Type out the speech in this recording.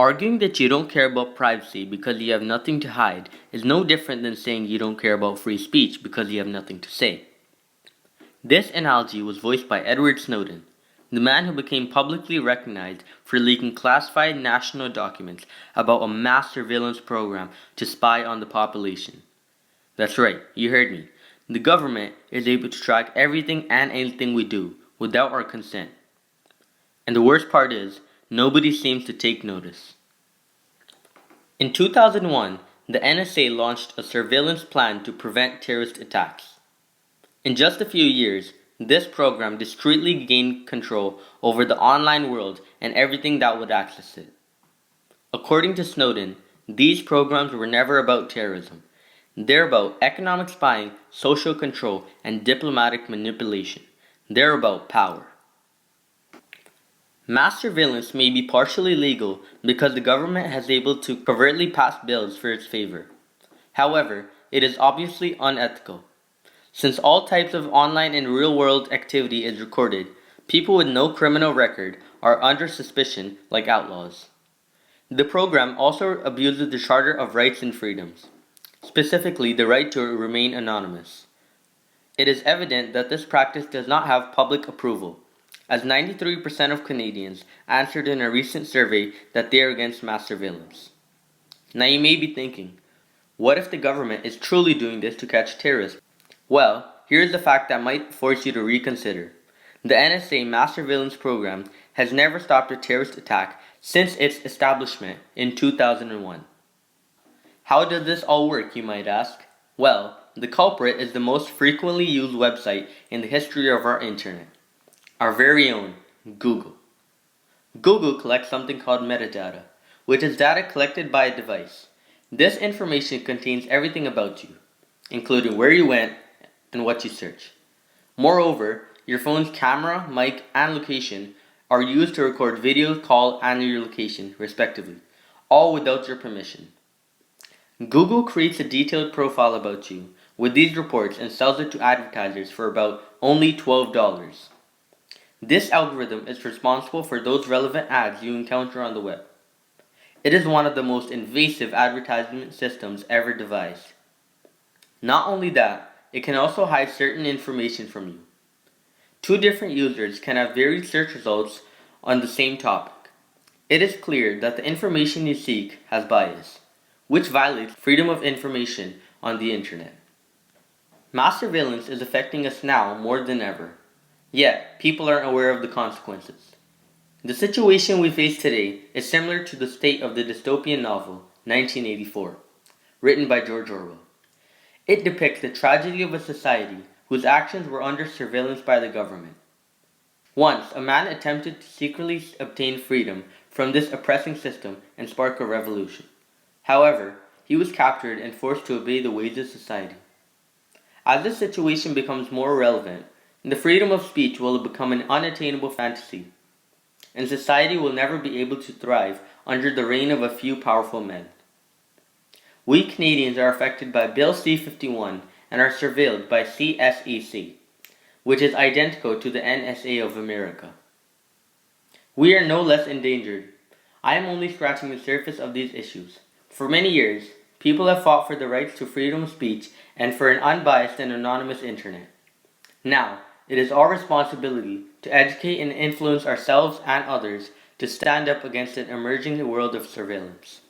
Arguing that you don't care about privacy because you have nothing to hide is no different than saying you don't care about free speech because you have nothing to say. This analogy was voiced by Edward Snowden, the man who became publicly recognized for leaking classified national documents about a mass surveillance program to spy on the population. That's right, you heard me. The government is able to track everything and anything we do without our consent. And the worst part is, nobody seems to take notice. In 2001, the NSA launched a surveillance plan to prevent terrorist attacks. In just a few years, this program discreetly gained control over the online world and everything that would access it. According to Snowden, these programs were never about terrorism. They're about economic spying, social control, and diplomatic manipulation. They're about power. Mass surveillance may be partially legal because the government has able to covertly pass bills for its favor. However, it is obviously unethical. Since all types of online and real-world activity is recorded, people with no criminal record are under suspicion like outlaws. The program also abuses the Charter of Rights and Freedoms, specifically the right to remain anonymous. It is evident that this practice does not have public approval, as 93% of Canadians answered in a recent survey that they are against mass surveillance. Now you may be thinking, what if the government is truly doing this to catch terrorists? Well, here's the fact that might force you to reconsider. The NSA mass surveillance program has never stopped a terrorist attack since its establishment in 2001. How does this all work, you might ask? Well, the culprit is the most frequently used website in the history of our internet. Our very own Google. Google collects something called metadata, which is data collected by a device. This information contains everything about you, including where you went and what you search. Moreover, your phone's camera, mic, and location are used to record video, call, and your location, respectively, all without your permission. Google creates a detailed profile about you with these reports and sells it to advertisers for about only $12. This algorithm is responsible for those relevant ads you encounter on the web. It is one of the most invasive advertisement systems ever devised. Not only that, it can also hide certain information from you. Two different users can have varied search results on the same topic. It is clear that the information you seek has bias, which violates freedom of information on the internet. Mass surveillance is affecting us now more than ever. Yet, people aren't aware of the consequences. The situation we face today is similar to the state of the dystopian novel 1984, written by George Orwell. It depicts the tragedy of a society whose actions were under surveillance by the government. Once, a man attempted to secretly obtain freedom from this oppressing system and spark a revolution. However, he was captured and forced to obey the ways of society. As this situation becomes more relevant, the freedom of speech will become an unattainable fantasy, and society will never be able to thrive under the reign of a few powerful men. We Canadians are affected by Bill C-51 and are surveilled by CSEC, which is identical to the NSA of America. We are no less endangered. I am only scratching the surface of these issues. For many years, people have fought for the rights to freedom of speech and for an unbiased and anonymous internet. Now, it is our responsibility to educate and influence ourselves and others to stand up against an emerging world of surveillance.